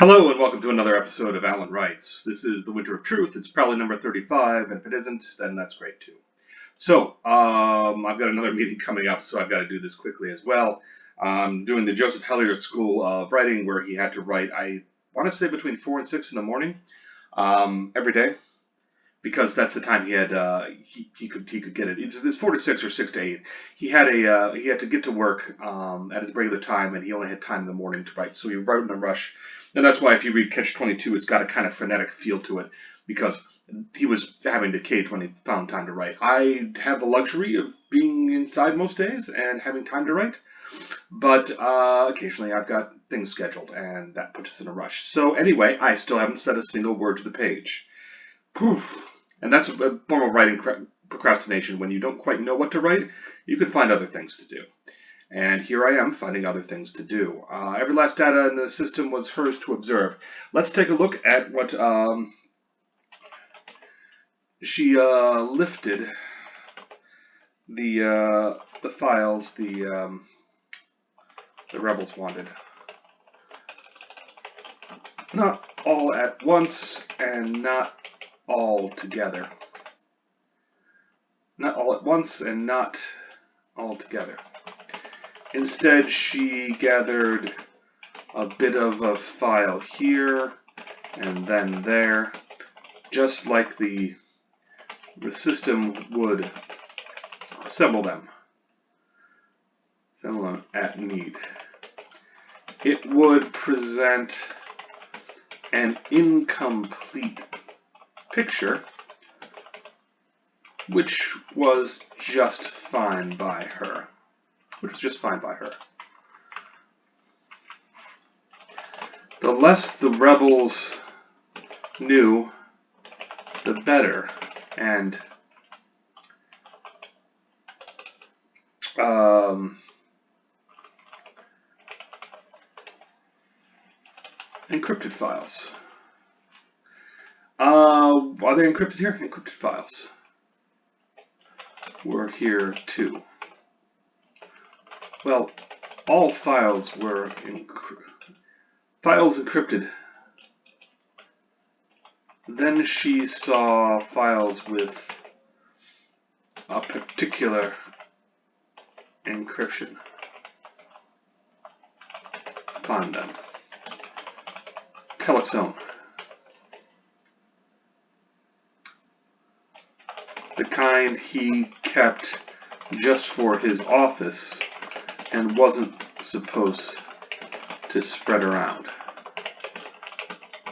Hello and welcome to another episode of Alan Writes. This is the Winter of Truth. It's probably number 35, and if it isn't, then that's great too. So, I've got another meeting coming up, so I've got to do this quickly as well. I'm doing the Joseph Hellyer School of Writing, where he had to write, I want to say between 4 and 6 in the morning, every day, because that's the time he had he could get it. It's 4 to 6 or 6 to 8. He had to get to work at his regular time, and he only had time in the morning to write, so he wrote in a rush. And that's why if you read Catch 22, it's got a kind of frenetic feel to it, because he was having to cage when he found time to write. I have the luxury of being inside most days and having time to write, but occasionally I've got things scheduled, and that puts us in a rush. So anyway, I still haven't said a single word to the page. Whew. And that's a form of writing procrastination. When you don't quite know what to write, you can find other things to do. And here I am finding other things to do. Every last data in the system was hers to observe. Let's take a look at what she lifted the files the rebels wanted. Not all at once and not all together. Not all at once and not all together. Instead, she gathered a bit of a file here and then there, just like the system would assemble them at need. It would present an incomplete picture, which was just fine by her. The less the rebels knew, the better, and encrypted files. Are they encrypted here? Encrypted files were here too. Well, all files were encrypted. Then she saw files with a particular encryption upon them. Telexone. The kind he kept just for his office and wasn't supposed to spread around.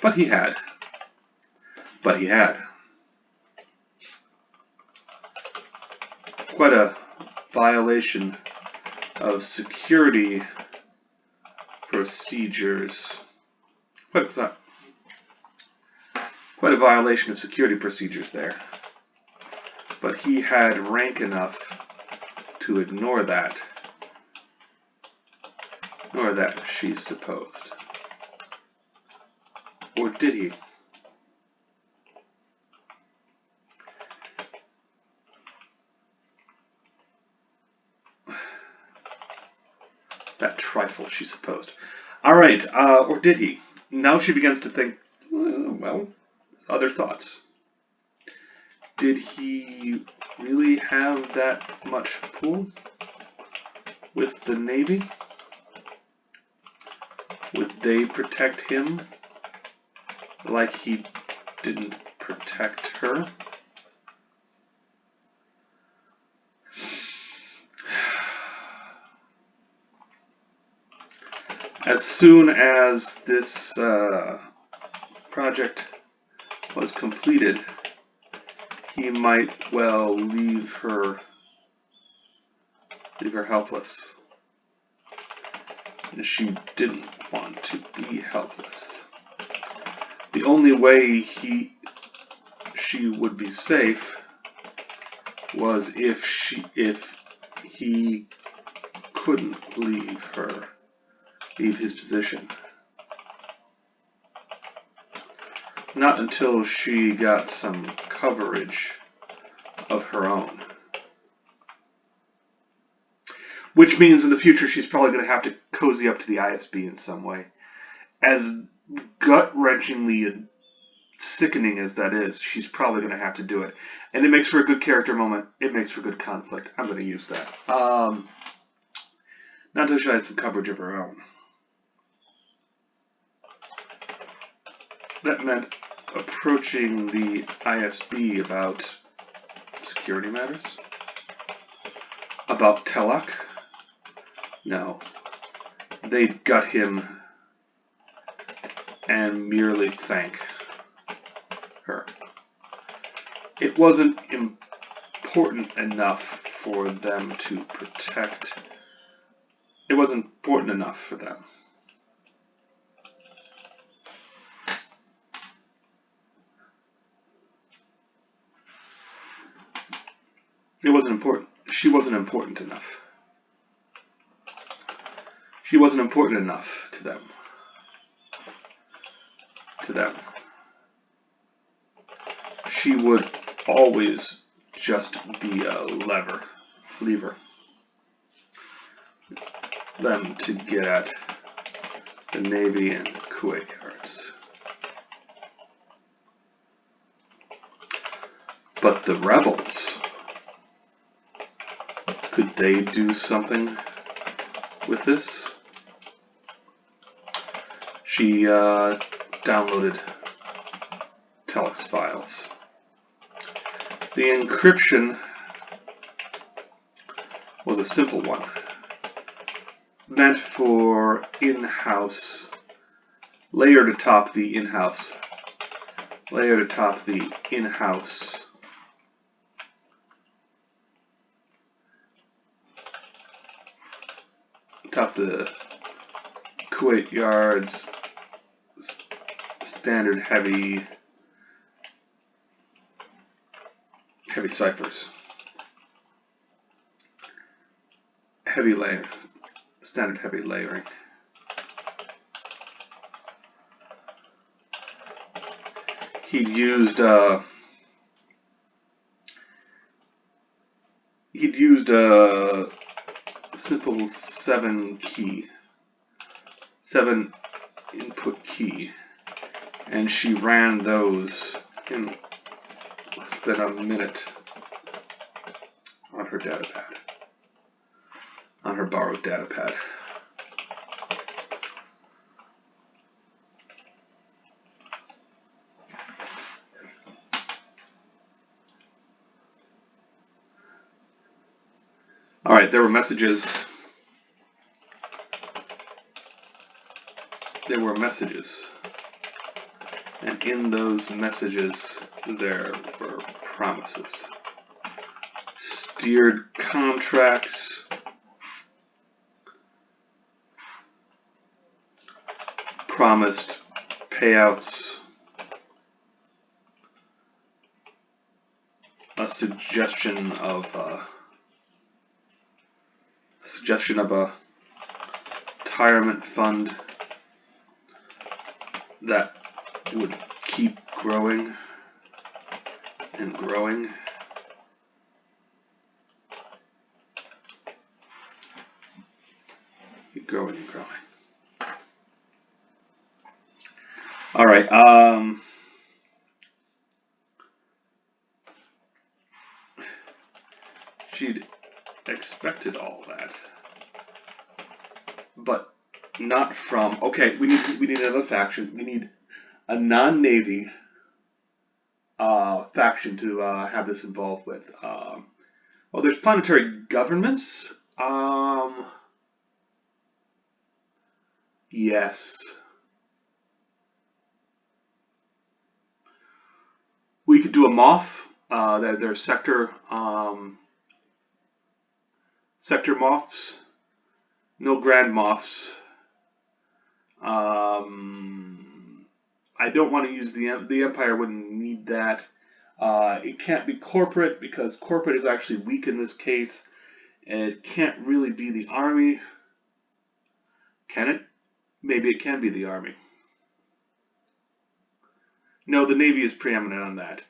But he had. Quite a violation of security procedures. Quite a violation of security procedures there. But he had rank enough to ignore that, she supposed. Or did he? That trifle, she supposed. All right, or did he? Now she begins to think, well, other thoughts. Did he really have that much pull with the Navy? Would they protect him like he didn't protect her? As soon as this project was completed, he might well leave her helpless. And she didn't want to be helpless. The only way she would be safe was if he couldn't leave his position. Not until she got some coverage of her own. Which means in the future she's probably going to have to cozy up to the ISB in some way. As gut-wrenchingly sickening as that is, she's probably going to have to do it. And it makes for a good character moment. It makes for good conflict. I'm going to use that. Not until she had some coverage of her own. That meant approaching the ISB about security matters? About Telok? No. They'd gut him and merely thank her. It wasn't important enough for them to protect. It wasn't important enough for them. It wasn't important. She wasn't important enough. She wasn't important enough to them. To them. She would always just be a lever. Them to get at the Navy and Kuwait yards. But the rebels, could they do something with this? She downloaded Telok's files. The encryption was a simple one, meant for in-house, layered atop the in-house, atop the Kuwait yards, standard heavy ciphers. Standard heavy layering. He'd used a simple 7 input key, and she ran those in less than a minute on her datapad, on her borrowed datapad. All right, there were messages. And in those messages, there were promises. Steered contracts, promised payouts, a suggestion of a retirement fund that would keep growing and growing. Keep growing and growing. All right. She'd expected all that, but not from. Okay, we need another faction. We need a non-Navy faction to have this involved with. Well, there's planetary governments. Yes. We could do a MOF. There's sector MOFs. No grand MOFs. I don't want to use the Empire. Wouldn't need that. It can't be corporate because corporate is actually weak in this case. It can't really be the Army. Can it? Maybe it can be the Army. No, the Navy is preeminent on that.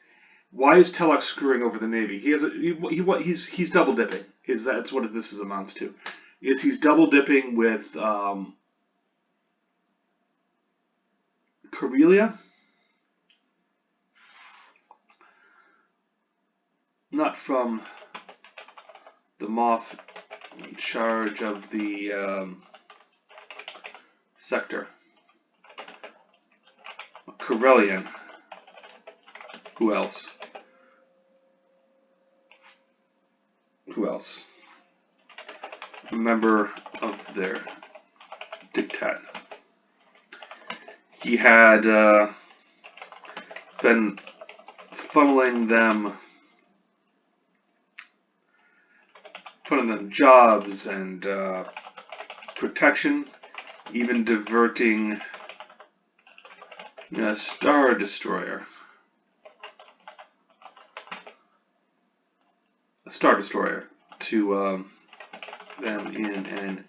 Why is Telok screwing over the Navy? He's double dipping. That's what this amounts to? He's double dipping with Corellia? Not from the moth in charge of the sector. Corellian. Who else? Who else? A member of their diktat. He had been funneling them jobs and protection, even diverting a Star Destroyer. To them in an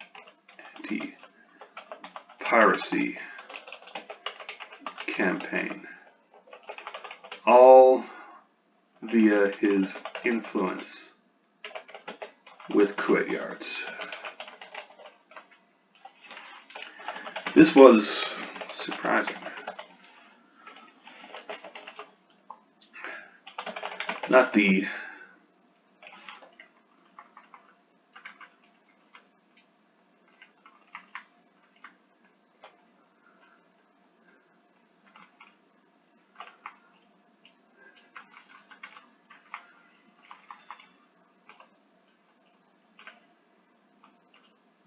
anti-piracy campaign, all via his influence with Kuwait Yards. This was surprising. Not the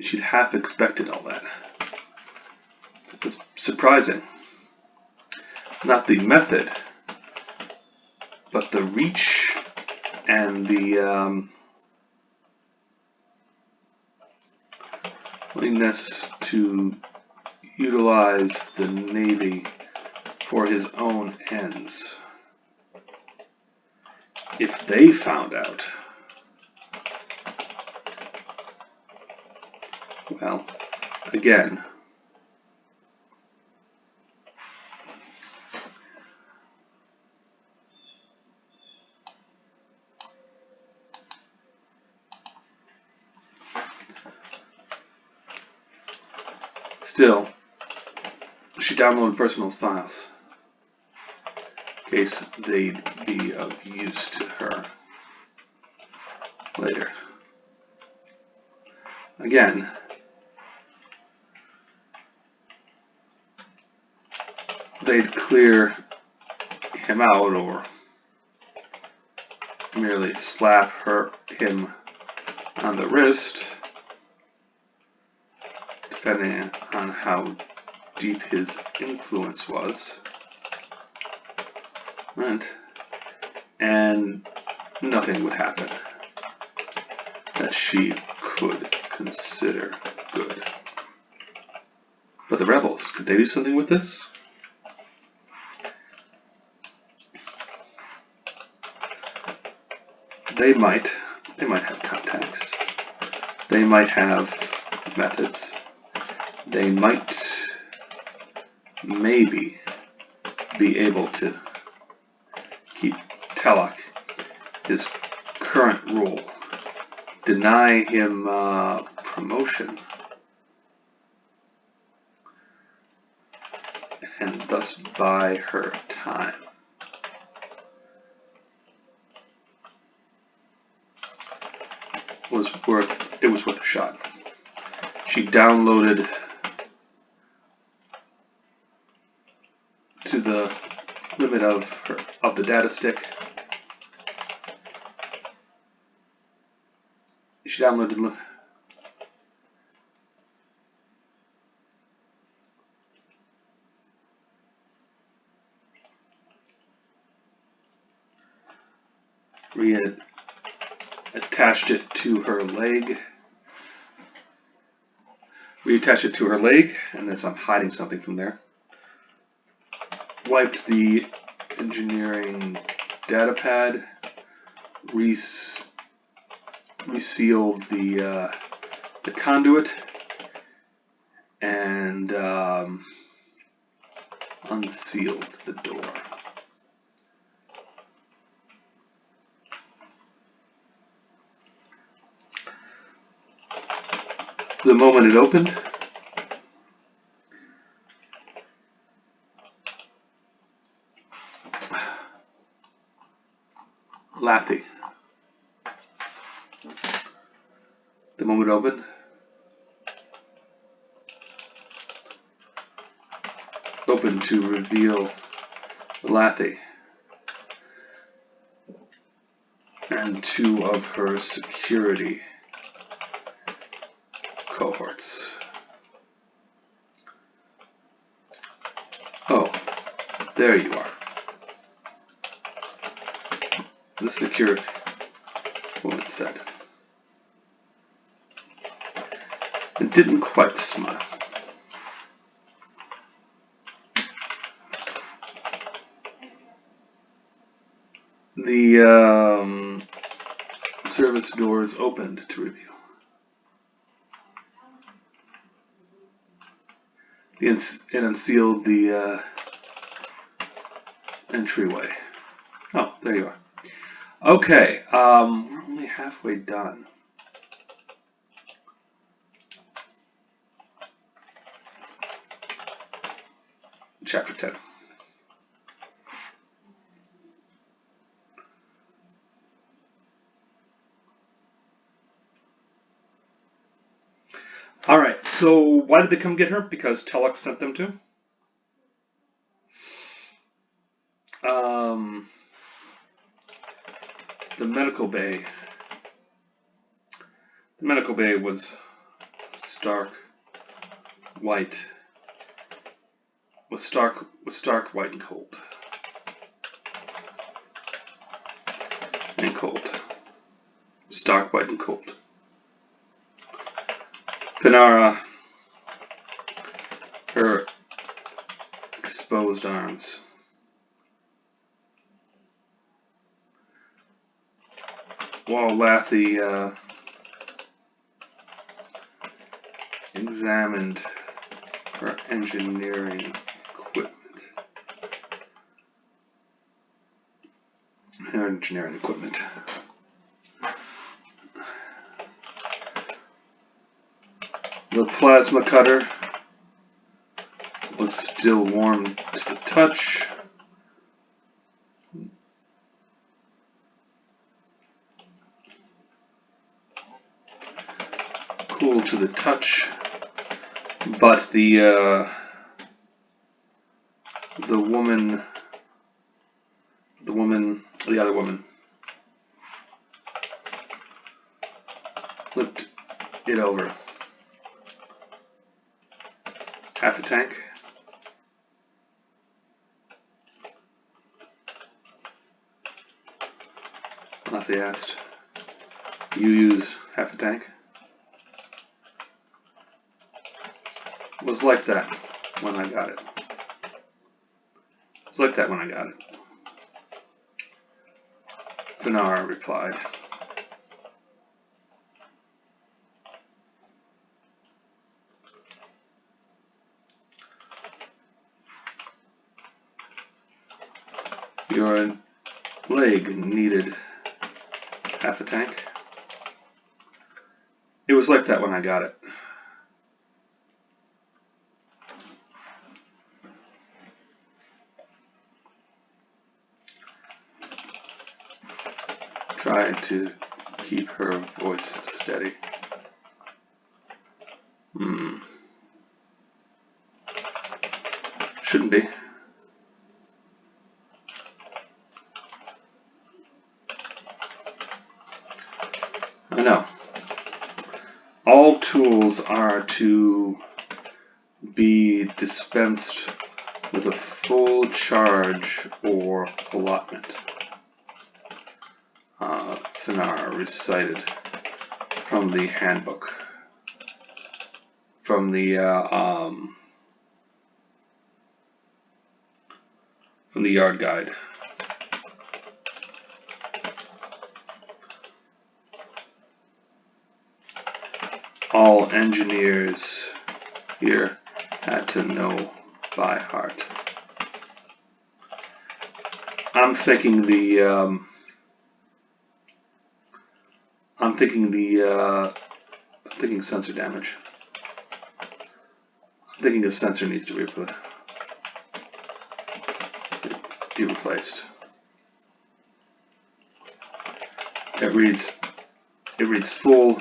she'd half expected all that. It was surprising. Not the method, but the reach and the willingness to utilize the Navy for his own ends. If they found out, well, again, still, she downloaded personal files in case they'd be of use to her later. Again, they'd clear him out or merely slap him on the wrist, depending on how deep his influence was, and nothing would happen that she could consider good. But the rebels, could they do something with this? They might have contacts. They might have methods. They might maybe be able to keep Telok his current role, deny him promotion, and thus buy her time. It was worth a shot. She downloaded to the limit of the data stick. She downloaded attached it to her leg. Reattached it to her leg, and as I'm hiding something from there, wiped the engineering data pad, resealed the conduit, and unsealed the door. The moment it opened, Lathy. The moment opened. Open to reveal Lathy and 2 of her security cohorts. Oh, there you are. The security woman said. It didn't quite smile. The service doors opened to reveal. And unsealed the entryway. Oh, there you are. Okay, we're only halfway done. Chapter 10. Alright, so why did they come get her? Because Telek sent them to? The medical bay. The medical bay was stark white. Was stark white and cold. And cold. Stark white and cold. Finara, her exposed arms. While Lathy examined her engineering equipment. The plasma cutter was still warm to the touch. Cool to the touch, but the other woman flipped it over. Half a tank. Lathy asked, "You use half a tank?" It was like that when I got it. It was like that when I got it. Finara replied. Your leg needed half a tank. It was like that when I got it. Tried to keep her voice steady. Shouldn't be. I know. All tools are to be dispensed with a full charge or allotment. Finara recited from the handbook, from the yard guide. All engineers here had to know by heart. I'm thinking sensor damage. I'm thinking a sensor needs to be put. be replaced. It reads full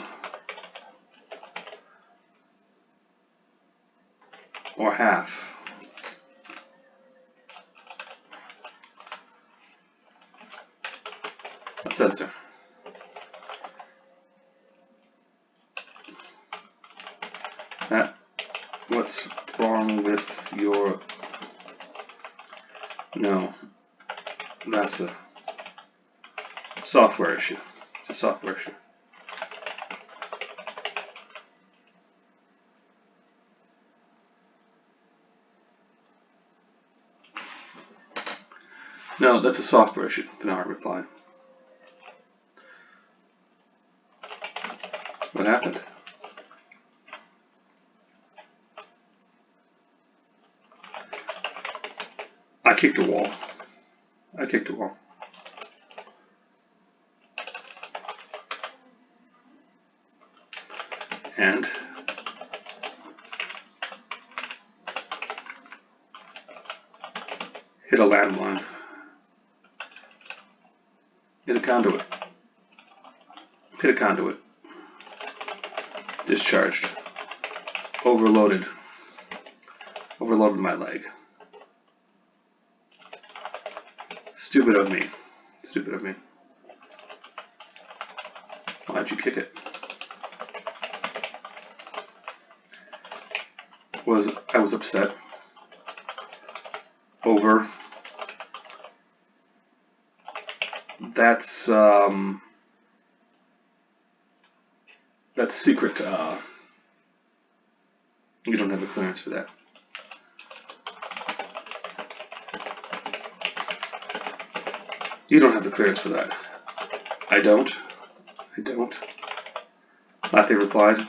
or half. A censor. What's wrong with your... No, that's a software issue. It's a software issue. No, that's a software issue. Bernard replied. What happened? I kicked a wall. I kicked a wall. And hit a landline. Hit a conduit. Hit a conduit. Discharged. Overloaded. Overloaded my leg. Stupid of me. Stupid of me. Why'd you kick it? I was upset over that's secret. You don't have the clearance for that. You don't have the clearance for that. I don't. I don't. Latte replied.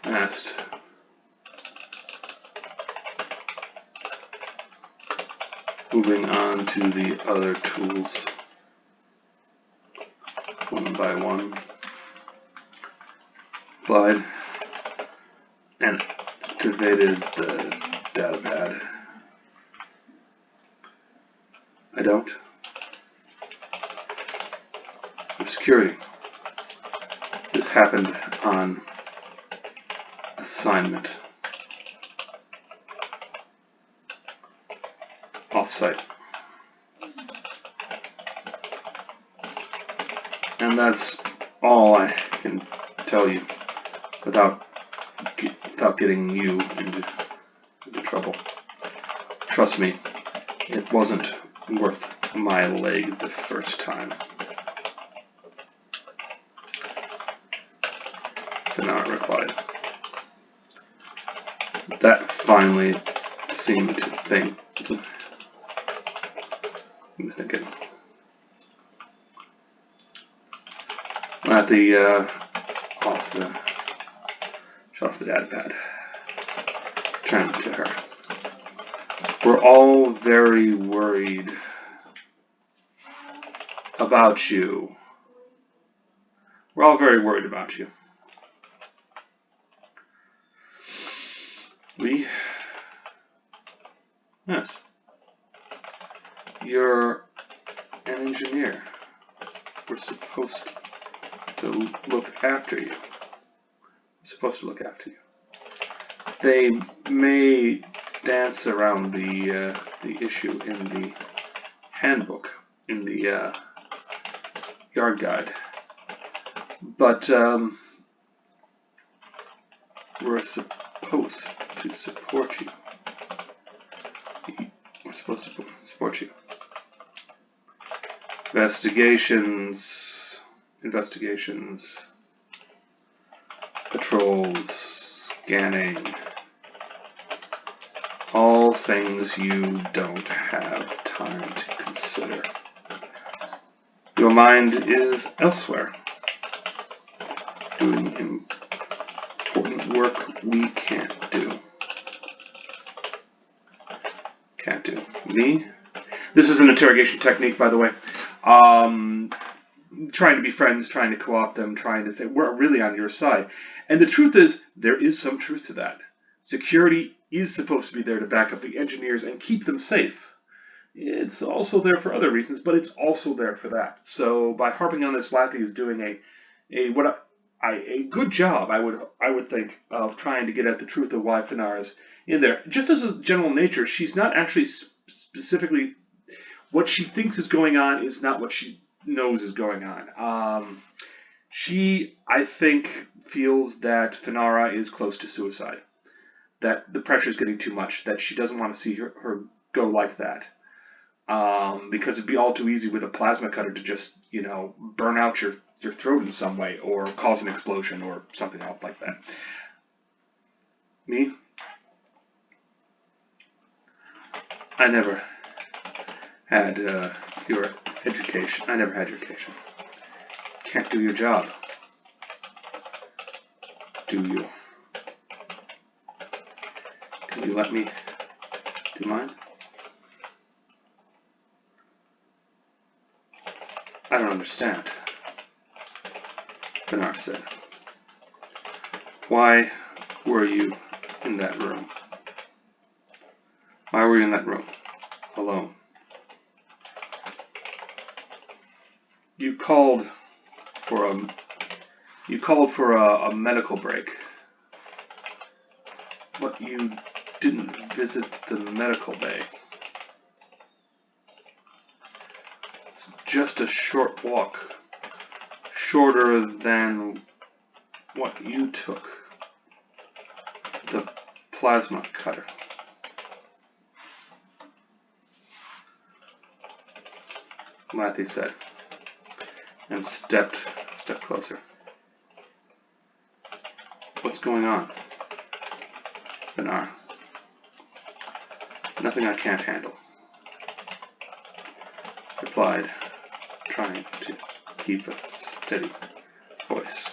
Asked. Moving on to the other tools, one by one. Applied and activated the data pad. I don't. For security. This happened on assignment. Off-site. And that's all I can tell you without getting you into trouble. Trust me, it wasn't worth my leg the first time. Bernard replied. That finally seemed to think. I'm thinking. At the shut off the data pad. Turned to her. We're all very worried about you. We're all very worried about you. Yes. You're an engineer. We're supposed to look after you. We're supposed to look after you. They may dance around the issue in the handbook, in the yard guide, but we're supposed to support you. We're supposed to support you. Investigations, patrols, scanning, all things you don't have time to consider. Your mind is elsewhere, doing important work we can't do. Can't do. Me? This is an interrogation technique, by the way. trying to be friends, trying to co-opt them, trying to say, we're really on your side. And the truth is, there is some truth to that. Security is supposed to be there to back up the engineers and keep them safe. It's also there for other reasons, but it's also there for that. So by harping on this, Lathy is doing a good job, I would think, of trying to get at the truth of why Finar is in there. Just as a general nature, she's not actually specifically what she thinks is going on is not what she knows is going on. She, I think, feels that Finara is close to suicide, that the pressure is getting too much, that she doesn't want to see her go like that. Because it'd be all too easy with a plasma cutter to just, burn out your throat in some way or cause an explosion or something else like that. Me? I never had your education. I never had your education. Can't do your job. Do you? Can you let me do mine? I don't understand, Bernard said. Why were you in that room? Why were you in that room? Alone? You called for a medical break, but you didn't visit the medical bay. Just a short walk, shorter than what you took, the plasma cutter. Lathy said, and stepped closer. What's going on, Benar? Nothing I can't handle, replied, trying to keep a steady voice.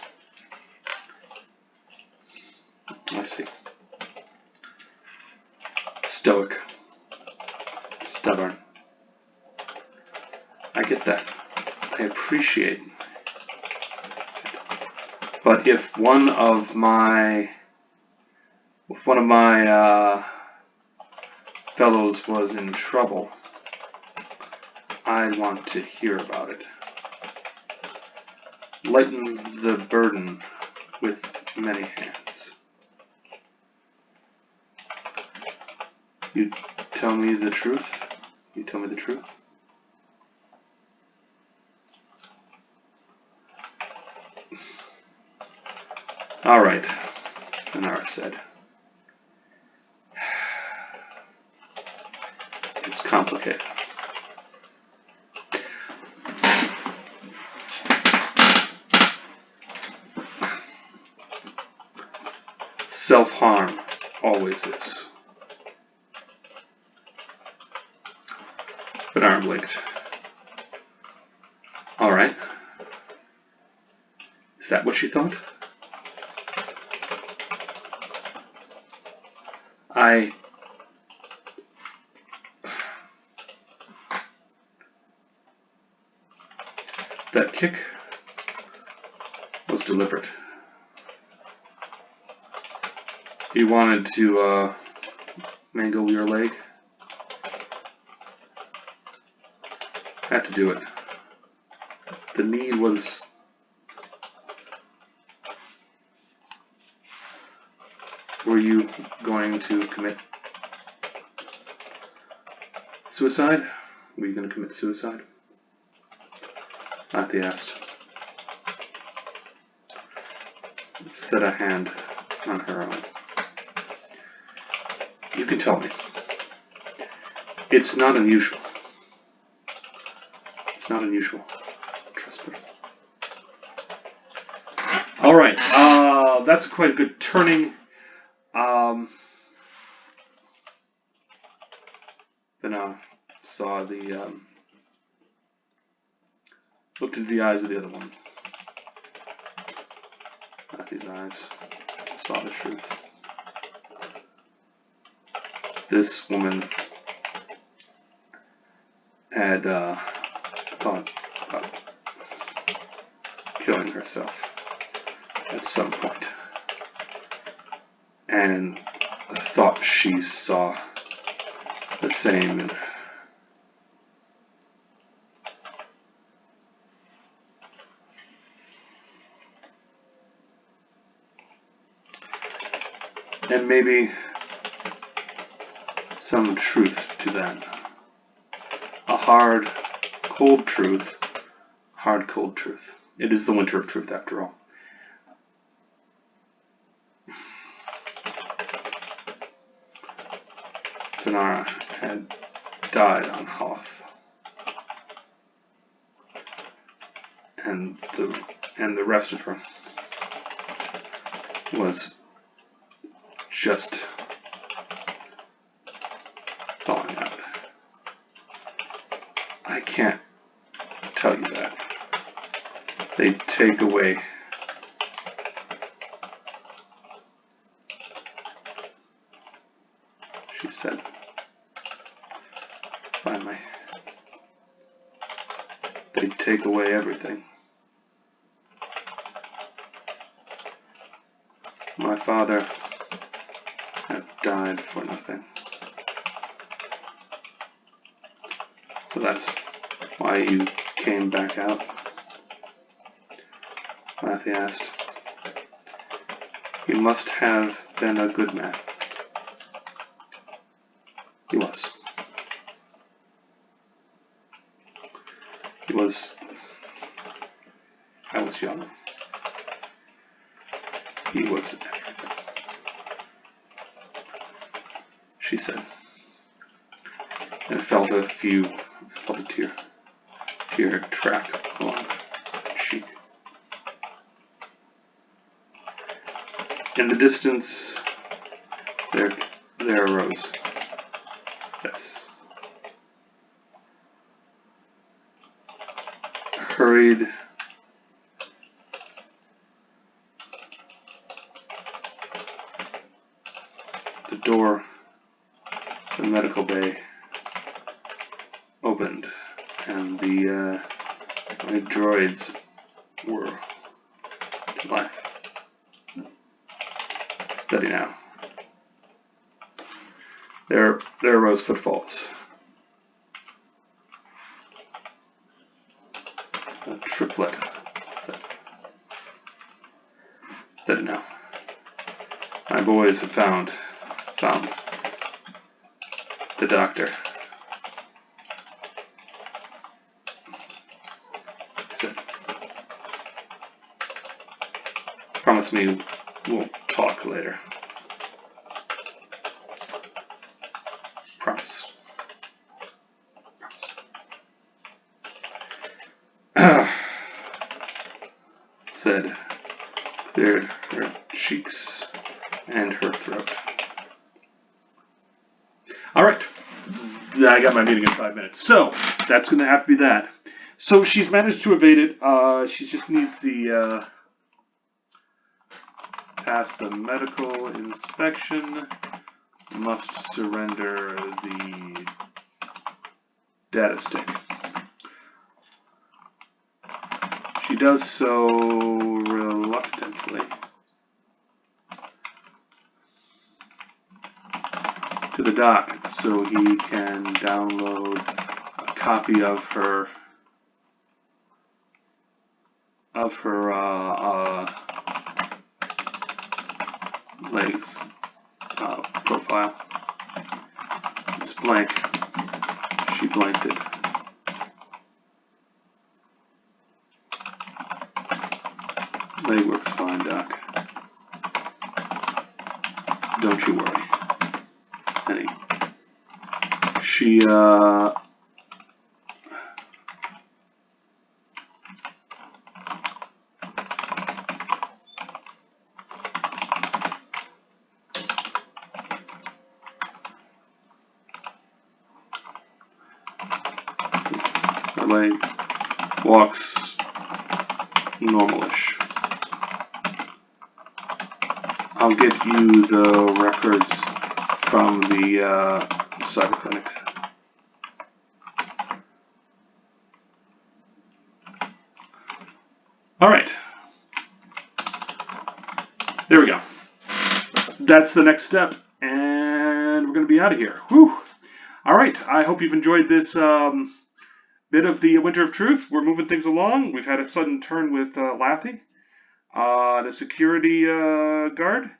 I see. Stoic. Stubborn. I get that. I appreciate it. But if one of my fellows was in trouble, I'd want to hear about it. Lighten the burden with many hands. You tell me the truth? You tell me the truth? All right, Anara said. It's complicated. Self-harm always is. Bernard blinked. All right. Is that what you thought? That kick was deliberate. You wanted to mangle your leg? Had to do it. The need was... Were you going to commit suicide? Were you going to commit suicide? Lathy asked. Set a hand on her own. You can tell me. It's not unusual. It's not unusual. Trust me. All right. That's quite a good turning. Then I saw the looked into the eyes of the other one. Lathy's eyes saw the truth. This woman had thought about killing herself at some point, and thought she saw the same. And maybe some truth to that. A hard, cold truth. Hard, cold truth. It is the winter of truth, after all. Venara had died on Hoth, and the rest of her was just thawing out. I can't tell you that. They take away she said finally. They take away everything. My father had died for nothing. So that's why you came back out? Matthew asked. He must have been a good man. He was. He was. I was young. He was everything, she said, and felt a tear track along her cheek. In the distance, there arose Tess. Hurried the door, the medical bay opened, and the droids were to life. Steady now. There arose footfalls. A triplet. Steady now. My boys have found the doctor. He said, promise me we'll talk later. Promise. Said, cleared her cheeks and her throat. Alright, I got my meeting in 5 minutes. So, that's going to have to be that. So, she's managed to evade it. She just needs the, pass the medical inspection, must surrender the data stick. She does so reluctantly. To the dock so he can download a copy of her legs profile. It's blank. She blanked it. Leg works fine, Doc. Don't you worry. Penny. She, her leg walks normalish. I'll get you the records from the cyber clinic. All right. There we go. That's the next step, and we're going to be out of here. Whew. All right. I hope you've enjoyed this bit of the Winter of Truth. We're moving things along. We've had a sudden turn with Lathy, the security guard,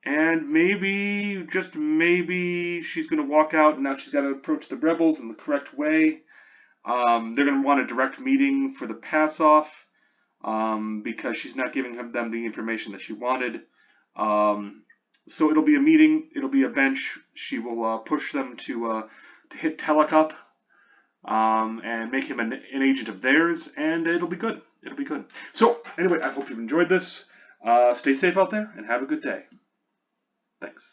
and maybe, just maybe, she's going to walk out, and now she's got to approach the rebels in the correct way. They're going to want a direct meeting for the pass-off, because she's not giving them the information that she wanted. So it'll be a meeting. It'll be a bench. She will push them to hit Telecup, and make him an agent of theirs, and it'll be good. It'll be good. So anyway, I hope you've enjoyed this. Stay safe out there, and have a good day. Thanks.